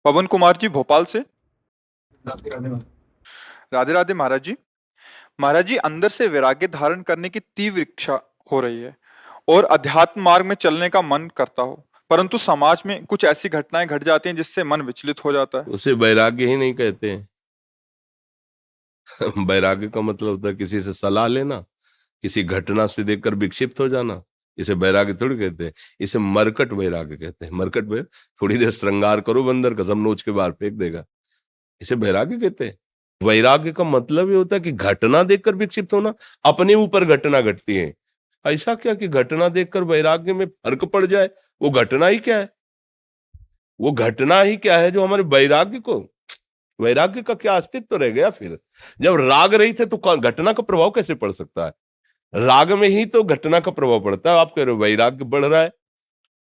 पवन कुमार जी भोपाल से। राधे राधे महाराज जी। महाराज जी, अंदर से वैराग्य धारण करने की तीव्र इच्छा हो रही है और अध्यात्म मार्ग में चलने का मन करता हो, परंतु समाज में कुछ ऐसी घटनाएं घट जाती हैं जिससे मन विचलित हो जाता है। उसे वैराग्य ही नहीं कहते हैं। वैराग्य का मतलब होता है किसी से सलाह लेना, किसी घटना से देखकर विक्षिप्त हो जाना। इसे वैराग्य थोड़ी कहते हैं, इसे मरकट वैराग्य कहते हैं। मरकट में थोड़ी देर श्रृंगार करो बंदर का, सब नोच के बाहर फेंक देगा। इसे वैराग्य कहते हैं। वैराग्य का मतलब ये होता है कि घटना देखकर विक्षिप्त होना। अपने ऊपर घटना घटती है, ऐसा क्या कि घटना देखकर वैराग्य में फर्क पड़ जाए। वो घटना ही क्या है, वो घटना ही क्या है जो हमारे वैराग्य को, वैराग्य का क्या अस्तित्व रह गया फिर। जब राग रही थे तो घटना का प्रभाव कैसे पड़ सकता है। राग में ही तो घटना का प्रभाव पड़ता है। आप कह रहे हो वैराग्य बढ़ रहा है,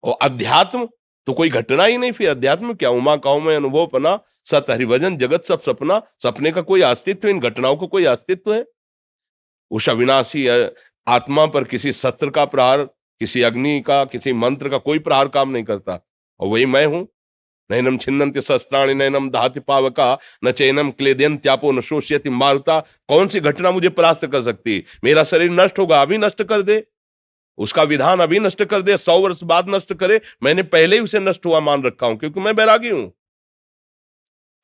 और अध्यात्म तो कोई घटना ही नहीं। फिर अध्यात्म क्या, उमा काऊ में अनुभव पना, सत हरिभजन जगत सब सपना। सपने का कोई अस्तित्व, इन घटनाओं का कोई अस्तित्व है। उस अविनाशी आत्मा पर किसी शस्त्र का प्रहार, किसी अग्नि का, किसी मंत्र का कोई प्रहार काम नहीं करता। और वही मैं हूं। नैनम छिन्नन्ति शस्त्राणि नैनम दहति पावका न चैनम क्लेदयन्त्यापो न शोष्यति मारुता। कौन सी घटना मुझे परास्त कर सकती। मेरा शरीर नष्ट होगा, अभी नष्ट कर दे, उसका विधान अभी नष्ट कर दे, 100 वर्ष बाद नष्ट करे, मैंने पहले ही उसे नष्ट हुआ मान रखा हूं, क्योंकि मैं बैरागी हूं।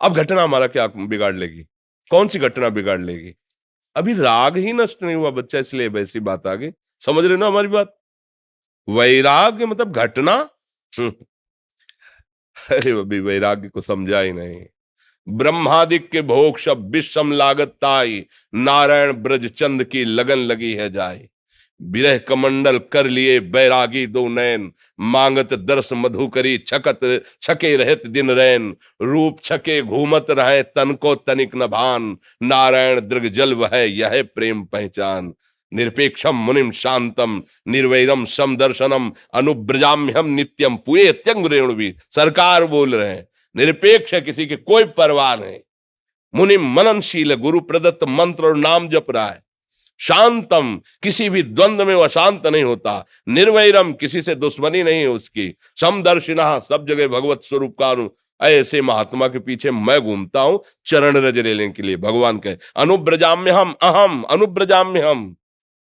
अब घटना हमारा क्या बिगाड़ लेगी, कौन सी घटना बिगाड़ लेगी। अभी राग ही नष्ट नहीं हुआ बच्चा, इसलिए वैसी बात आ गई। समझ रहे ना हमारी बात। वैराग्य मतलब घटना। हम्म, अरे अभी वैराग्य को समझा ही नहीं। ब्रह्मादिक के भोग सब विषम लागत ताई, नारायण ब्रज चंद की लगन लगी है जाए। विरह कमंडल कर लिए बैरागी दो नैन, मांगत दर्श मधु करी छकत छके रहत दिन रैन। रूप छके घूमत रहे तन को तनिक न भान, नारायण दृग जल वह यह प्रेम पहचान। निरपेक्षम मुनिम शांतम निर्वैरम सम दर्शनम अनुब्रजाम्यहम नित्यम पुए त्यंग रेणुवी। सरकार बोल रहे हैं, निरपेक्ष है, किसी की कोई परवाह नहीं। मुनि मननशील, गुरु प्रदत्त मंत्र और नाम जप रहा है। शांतम, किसी भी द्वंद्व में वो अशांत नहीं होता। निर्वैरम, किसी से दुश्मनी नहीं है उसकी। समदर्शिना, सब जगह भगवत स्वरूप का ऐसे महात्मा के पीछे मैं घूमता हूं चरण रज लेने के लिए। भगवान कहे अनुब्रजाम्य हम, अहम अनुब्रजाम्य हम,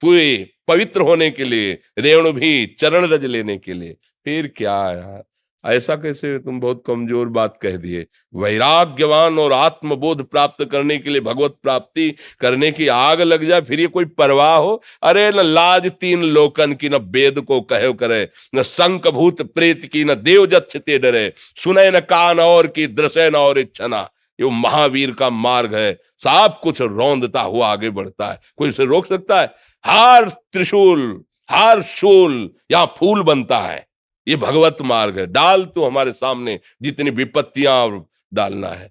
पूरे पवित्र होने के लिए, रेणु भी चरण रज लेने के लिए। फिर क्या यार, ऐसा कैसे तुम बहुत कमजोर बात कह दिए। वैराग्यवान और आत्मबोध प्राप्त करने के लिए भगवत प्राप्ति करने की आग लग जाए, फिर ये कोई परवाह हो। अरे न लाज तीन लोकन की, न वेद को कहे करे, न शंख भूत प्रेत की, न देव जच्छते डरे। सुने न कान और की, दृश्य न और इच्छना। ये महावीर का मार्ग है, सब कुछ रौंदता हुआ आगे बढ़ता है, कोई उसे रोक सकता है। हार त्रिशूल, हार शूल, यहां फूल बनता है। ये भगवत मार्ग है। डाल तो हमारे सामने जितनी विपत्तियां डालना है,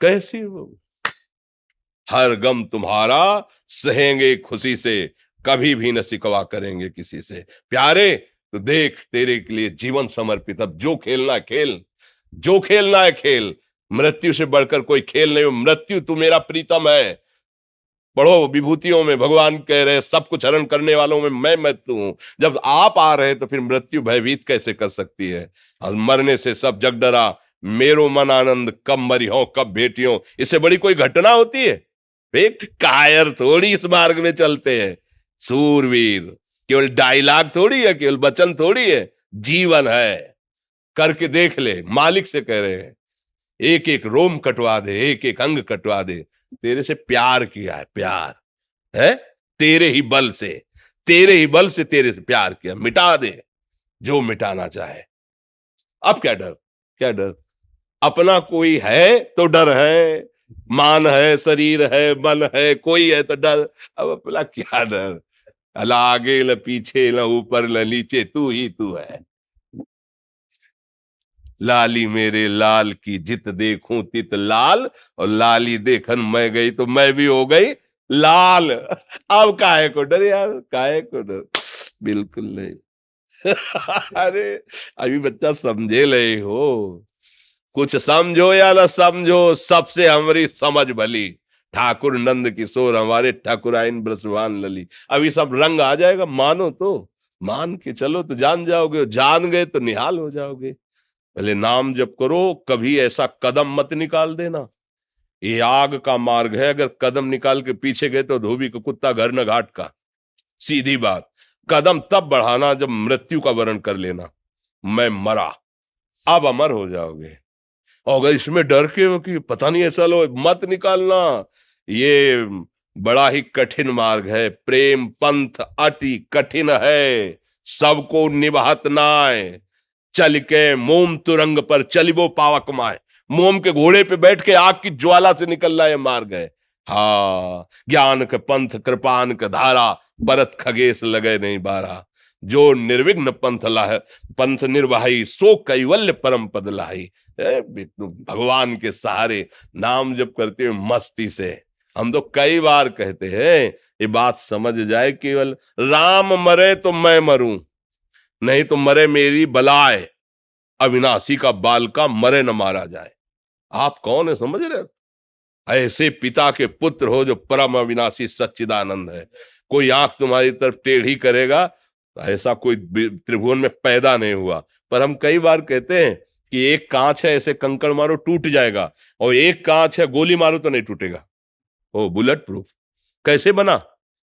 कैसी वो। हर गम तुम्हारा सहेंगे खुशी से, कभी भी न सिकवा करेंगे किसी से। प्यारे तो देख, तेरे के लिए जीवन समर्पित। अब जो खेलना है खेल, जो खेलना है खेल। मृत्यु से बढ़कर कोई खेल नहीं। मृत्यु तू मेरा प्रीतम है। पढ़ो विभूतियों में भगवान कह रहे सब कुछ हरण करने वालों में मैं मृत्यु हूं। जब आप आ रहे तो फिर मृत्यु भयभीत कैसे कर सकती है। और मरने से सब जग डरा, मेरो मन आनंद, कब मरी हो कब भेटियो। इससे बड़ी कोई घटना होती है। कायर थोड़ी इस मार्ग में चलते हैं, सूरवीर। केवल डायलॉग थोड़ी है, केवल वचन थोड़ी है, जीवन है। करके देख ले, मालिक से कह रहे हैं। एक एक रोम कटवा दे, एक एक अंग कटवा दे। तेरे से प्यार किया है, प्यार है तेरे ही बल से, तेरे ही बल से तेरे से प्यार किया। मिटा दे जो मिटाना चाहे। अब क्या डर, क्या डर। अपना कोई है तो डर है, मान है, शरीर है, मन है, कोई है तो डर। अब अपना क्या डर। अला आगे न पीछे, न ऊपर न नीचे, तू ही तू है। लाली मेरे लाल की जित देखूं तित लाल, और लाली देखन मैं गई तो मैं भी हो गई लाल। अब काहे को डर यार, काहे को डर, बिल्कुल नहीं। अरे अभी बच्चा समझे ले हो, कुछ समझो या ना समझो, सबसे हमारी समझ भली। ठाकुर नंद किशोर हमारे ठाकुराइन ब्रसवान लली। अभी सब रंग आ जाएगा, मानो तो मान के चलो तो जान जाओगे, जान गए तो निहाल हो जाओगे। पहले नाम जप करो, कभी ऐसा कदम मत निकाल देना। ये आग का मार्ग है, अगर कदम निकाल के पीछे गए तो धोबी का कुत्ता घर न घाट का। सीधी बात। कदम तब बढ़ाना जब मृत्यु का वर्ण कर लेना, मैं मरा, अब अमर हो जाओगे। और अगर इसमें डर के हो कि पता नहीं ऐसा लो, मत निकालना। ये बड़ा ही कठिन मार्ग है। प्रेम पंथ अति कठिन है, सबको निभात नाय। चल के मोम तुरंग पर चलिबो पावक माय। मोम के घोड़े पे बैठ के आग की ज्वाला से निकल रहा है मार्ग है। हाँ, ज्ञान के पंथ कृपान के धारा, भरत खगेश लगे नहीं बारा। जो निर्विघ्न पंथ निर्वाही, सो कैवल्य परम पद लाही। भगवान के सहारे नाम जप करते हुए मस्ती से। हम तो कई बार कहते हैं, ये बात समझ जाए, केवल राम मरे तो मैं मरूं, नहीं तो मरे मेरी बलाए। अविनाशी का बाल का मरे न मारा जाए। आप कौन है, समझ रहे हो? ऐसे पिता के पुत्र हो जो परम अविनाशी सच्चिदानंद है। कोई आंख तुम्हारी तरफ टेढ़ी करेगा तो ऐसा कोई त्रिभुवन में पैदा नहीं हुआ। पर हम कई बार कहते हैं कि एक कांच है, ऐसे कंकड़ मारो टूट जाएगा, और एक कांच है गोली मारो तो नहीं टूटेगा। ओ बुलेट प्रूफ कैसे बना?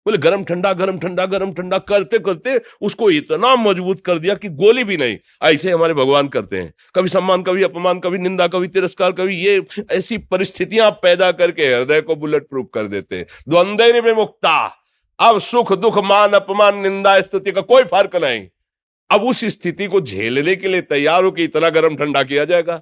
बोले गरम ठंडा गरम ठंडा गरम ठंडा करते करते उसको इतना मजबूत कर दिया कि गोली भी नहीं। ऐसे हमारे भगवान करते हैं, कभी सम्मान, कभी अपमान, कभी निंदा, कभी तिरस्कार, कभी ये ऐसी परिस्थितियां पैदा करके हृदय को बुलेट प्रूफ कर देते हैं। द्वंद्व में मुक्ता, अब सुख दुख मान अपमान निंदा स्तुति का कोई फर्क नहीं। अब उस स्थिति को झेलने के लिए तैयार हो कि इतना गरम ठंडा किया जाएगा,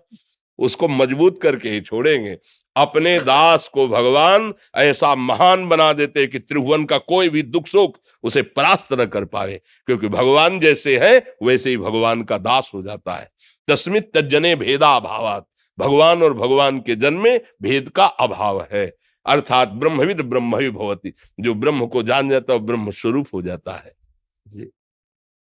उसको मजबूत करके ही छोड़ेंगे। अपने दास को भगवान ऐसा महान बना देते कि त्रिभुवन का कोई भी दुख सुख उसे परास्त न कर पाए, क्योंकि भगवान जैसे है वैसे ही भगवान का दास हो जाता है। तस्मित् तज्जने भेदा अभावात्, भगवान और भगवान के जन्म में भेद का अभाव है। अर्थात ब्रह्मविद ब्रह्मवि भवति, जो ब्रह्म को जान जाता है ब्रह्म स्वरूप हो जाता है।